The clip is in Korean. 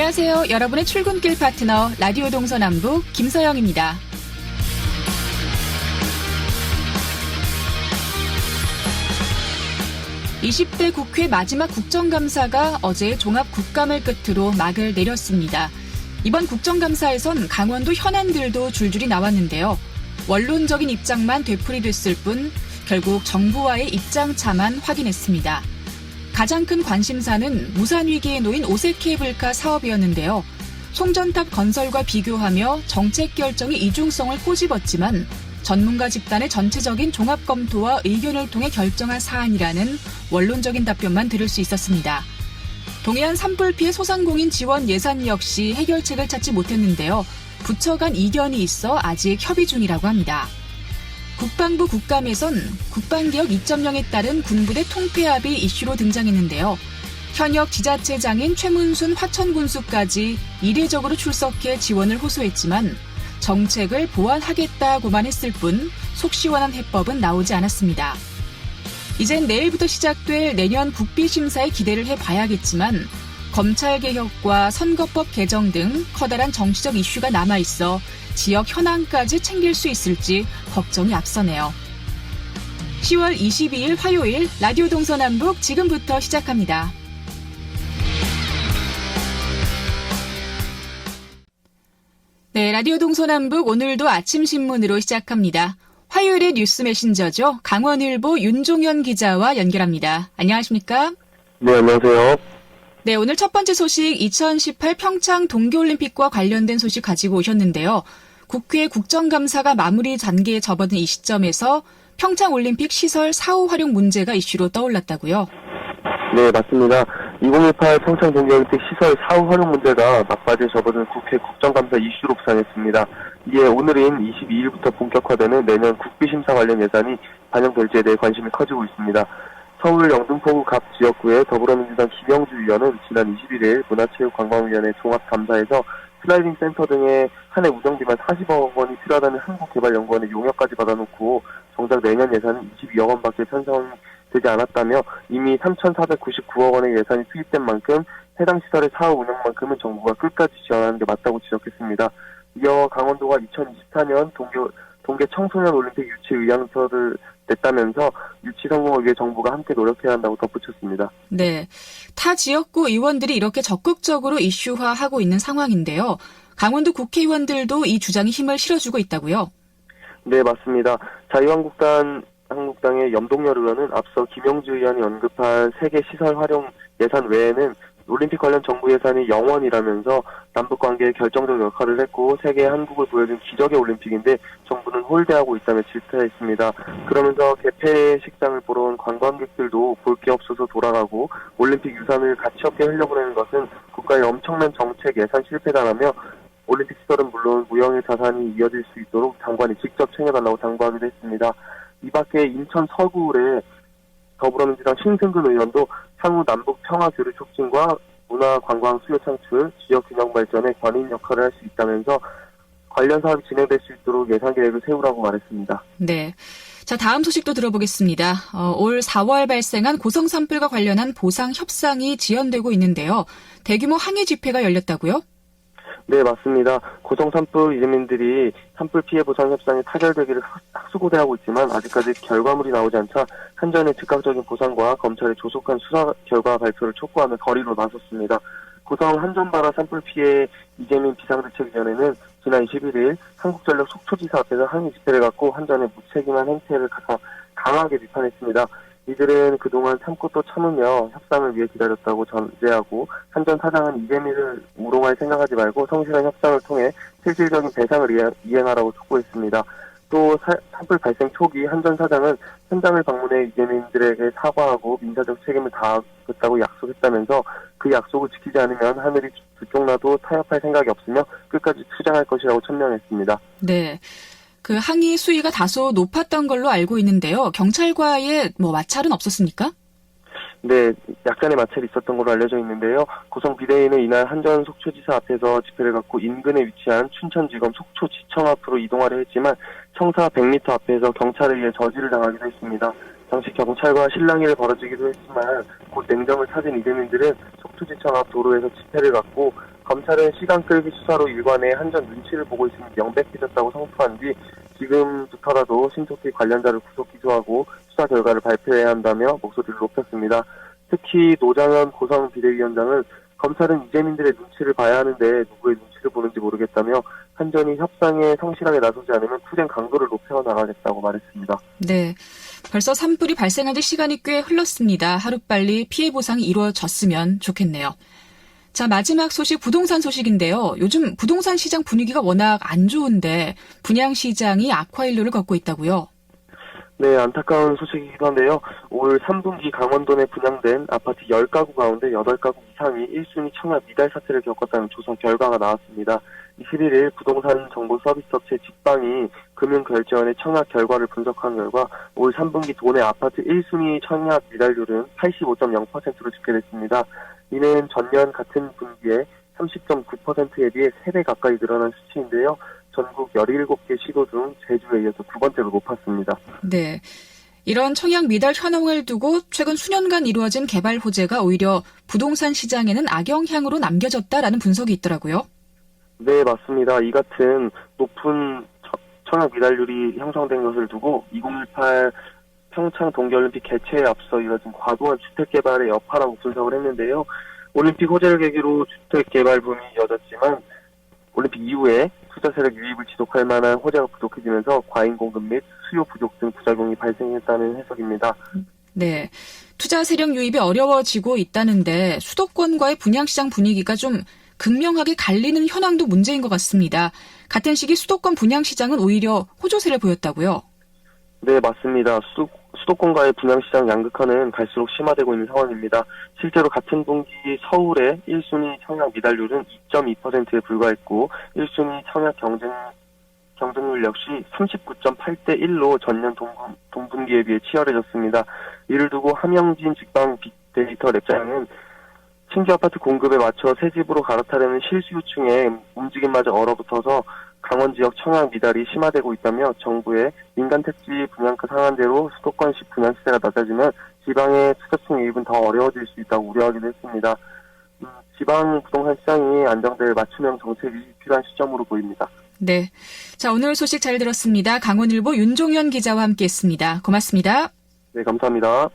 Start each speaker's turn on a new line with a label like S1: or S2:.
S1: 안녕하세요. 여러분의 출근길 파트너 라디오 동서남북 김서영입니다. 20대 국회 마지막 국정감사가 어제 종합국감을 끝으로 막을 내렸습니다. 이번 국정감사에선 강원도 현안들도 줄줄이 나왔는데요. 원론적인 입장만 되풀이됐을 뿐 결국 정부와의 입장차만 확인했습니다. 가장 큰 관심사는 무산위기에 놓인 오색케이블카 사업이었는데요. 송전탑 건설과 비교하며 정책 결정의 이중성을 꼬집었지만 전문가 집단의 전체적인 종합 검토와 의견을 통해 결정한 사안이라는 원론적인 답변만 들을 수 있었습니다. 동해안 산불 피해 소상공인 지원 예산 역시 해결책을 찾지 못했는데요. 부처 간 이견이 있어 아직 협의 중이라고 합니다. 국방부 국감에선 국방개혁 2.0에 따른 군부대 통폐합이 이슈로 등장했는데요. 현역 지자체장인 최문순 화천군수까지 이례적으로 출석해 지원을 호소했지만 정책을 보완하겠다고만 했을 뿐 속 시원한 해법은 나오지 않았습니다. 이젠 내일부터 시작될 내년 국비심사에 기대를 해봐야겠지만 검찰개혁과 선거법 개정 등 커다란 정치적 이슈가 남아있어 지역 현안까지 챙길 수 있을지 걱정이 앞서네요. 10월 22일 화요일 라디오 동서남북 지금부터 시작합니다. 네, 라디오 동서남북 오늘도 아침 신문으로 시작합니다. 화요일의 뉴스 메신저죠. 강원일보 윤종현 기자와 연결합니다. 안녕하십니까?
S2: 네, 안녕하세요.
S1: 네, 오늘 첫 번째 소식 2018 평창 동계올림픽과 관련된 소식 가지고 오셨는데요. 국회 국정감사가 마무리 단계에 접어든 이 시점에서 평창올림픽 시설 사후 활용 문제가 이슈로 떠올랐다고요?
S2: 네, 맞습니다. 2018 평창 동계올림픽 시설 사후 활용 문제가 막바지에 접어든 국회 국정감사 이슈로 부상했습니다. 이에 오늘인 22일부터 본격화되는 내년 국비심사 관련 예산이 반영될지에 대해 관심이 커지고 있습니다. 서울 영등포구 갑 지역구의 더불어민주당 김영주 의원은 지난 21일 문화체육관광위원회 종합감사에서 슬라이딩 센터 등의 한 해 운영비만 40억 원이 필요하다는 한국개발연구원의 용역까지 받아놓고 정작 내년 예산은 22억 원밖에 편성되지 않았다며 이미 3,499억 원의 예산이 투입된 만큼 해당 시설의 사후 운영만큼은 정부가 끝까지 지원하는 게 맞다고 지적했습니다. 이어 강원도가 2024년 동계 청소년 올림픽 유치 의향서를 냈다면서 유치 성공을 위해 정부가 함께 노력해야 한다고 덧붙였습니다.
S1: 네, 타 지역구 의원들이 이렇게 적극적으로 이슈화하고 있는 상황인데요. 강원도 국회의원들도 이 주장에 힘을 실어주고 있다고요?
S2: 네, 맞습니다. 한국당의 염동열 의원은 앞서 김영주 의원이 언급한 세계 시설 활용 예산 외에는 올림픽 관련 정부 예산이 0원이라면서 남북관계에 결정적 역할을 했고 세계에 한국을 보여준 기적의 올림픽인데 정부는 홀대하고 있다며 질타했습니다. 그러면서 개폐식장을 보러 온 관광객들도 볼 게 없어서 돌아가고 올림픽 유산을 가치 없게 흘려보내는 것은 국가의 엄청난 정책 예산 실패다라며 올림픽 시설은 물론 무형의 자산이 이어질 수 있도록 장관이 직접 챙겨달라고 당부하기도 했습니다. 이 밖에 인천 서구의 더불어민주당 신승근 의원도 향후 남북 평화 교류 촉진과 문화 관광 수요 창출, 지역 균형 발전에 권인 역할을 할 수 있다면서 관련 사업이 진행될 수 있도록 예산 계획을 세우라고 말했습니다.
S1: 네. 자, 다음 소식도 들어보겠습니다. 올 4월 발생한 고성 산불과 관련한 보상 협상이 지연되고 있는데요. 대규모 항의 집회가 열렸다고요?
S2: 네, 맞습니다. 고성 산불 이주민들이 산불 피해 보상 협상이 타결되기를 학수고대하고 있지만 아직까지 결과물이 나오지 않자 한전의 즉각적인 보상과 검찰의 조속한 수사 결과 발표를 촉구하며 거리로 나섰습니다. 고성 한전바라 산불 피해 이재민 비상대책위원회는 지난 21일 한국전력 속초지사 앞에서 항의 집회를 갖고 한전의 무책임한 행태를 강하게 비판했습니다. 이들은 그동안 참고 또 참으며 협상을 위해 기다렸다고 전제하고 한전 사장은 이재민을 우롱할 생각하지 말고 성실한 협상을 통해 실질적인 배상을 이행하라고 촉구했습니다. 또 산불 발생 초기 한전 사장은 현장을 방문해 이재민들에게 사과하고 민사적 책임을 다하겠다고 약속했다면서 그 약속을 지키지 않으면 하늘이 들쭉나도 타협할 생각이 없으며 끝까지 투쟁할 것이라고 천명했습니다.
S1: 네. 그 항의 수위가 다소 높았던 걸로 알고 있는데요. 경찰과의 마찰은 없었습니까?
S2: 네, 약간의 마찰이 있었던 걸로 알려져 있는데요. 고성 비대위는 이날 한전 속초지사 앞에서 집회를 갖고 인근에 위치한 춘천지검 속초지청 앞으로 이동하려 했지만 청사 100m 앞에서 경찰에 의해 저지를 당하기도 했습니다. 당시 경찰과 실랑이를 벌어지기도 했지만 곧 냉정을 찾은 이재민들은 속초지청 앞 도로에서 집회를 갖고 검찰은 시간 끌기 수사로 일관해 한전 눈치를 보고 있음이 명백해졌다고 성토한 뒤 지금부터라도 신속히 관련자를 구속 기소하고 수사 결과를 발표해야 한다며 목소리를 높였습니다. 특히 노장현 고성 비대위원장은 검찰은 이재민들의 눈치를 봐야 하는데 누구의 눈치를 보는지 모르겠다며 한전이 협상에 성실하게 나서지 않으면 투쟁 강도를 높여나가겠다고 말했습니다.
S1: 네. 벌써 산불이 발생한 지 시간이 꽤 흘렀습니다. 하루빨리 피해 보상이 이루어졌으면 좋겠네요. 자, 마지막 소식, 부동산 소식인데요. 요즘 부동산 시장 분위기가 워낙 안 좋은데 분양시장이 악화일로를 걷고 있다고요?
S2: 네, 안타까운 소식이기도 한데요. 올 3분기 강원도 내 분양된 아파트 10가구 가운데 8가구 이상이 1순위 청약 미달 사태를 겪었다는 조사 결과가 나왔습니다. 21일 부동산 정보 서비스업체 직방이 금융결제원의 청약 결과를 분석한 결과 올 3분기 도내 아파트 1순위 청약 미달률은 85.0%로 집계됐습니다. 이는 전년 같은 분기에 30.9%에 비해 3배 가까이 늘어난 수치인데요. 전국 17개 시도 중 제주에 이어서 두 번째로 높았습니다.
S1: 네. 이런 청약 미달 현황을 두고 최근 수년간 이루어진 개발 호재가 오히려 부동산 시장에는 악영향으로 남겨졌다라는 분석이 있더라고요.
S2: 네, 맞습니다. 이 같은 높은 청약 미달률이 형성된 것을 두고 2018 평창 동계올림픽 개최에 앞서 이뤄진 과도한 주택개발의 여파라고 분석을 했는데요. 올림픽 호재를 계기로 주택개발 붐이 이어졌지만 올림픽 이후에 투자 세력 유입을 지속할 만한 호재가 부족해지면서 과잉 공급 및 수요 부족 등 부작용이 발생했다는 해석입니다.
S1: 네. 투자 세력 유입이 어려워지고 있다는데 수도권과의 분양시장 분위기가 좀 극명하게 갈리는 현황도 문제인 것 같습니다. 같은 시기 수도권 분양시장은 오히려 호조세를 보였다고요?
S2: 네, 맞습니다. 수도권과의 분양시장 양극화는 갈수록 심화되고 있는 상황입니다. 실제로 같은 분기 서울의 1순위 청약 미달률은 2.2%에 불과했고 1순위 청약 경쟁률 역시 39.8대 1로 전년 동분기에 비해 치열해졌습니다. 이를 두고 함영진 직방 빅데이터 랩장은 신규 아파트 공급에 맞춰 새 집으로 갈아타려는 실수요층의 움직임마저 얼어붙어서 강원 지역 청약 미달이 심화되고 있다며 정부의 민간 택지 분양가 상한제로 수도권식 분양 시세가 낮아지면 지방의 투자층 유입은 더 어려워질 수 있다고 우려하기도 했습니다. 지방 부동산 시장이 안정될 맞춤형 정책이 필요한 시점으로 보입니다.
S1: 네. 자, 오늘 소식 잘 들었습니다. 강원일보 윤종현 기자와 함께했습니다. 고맙습니다.
S2: 네, 감사합니다.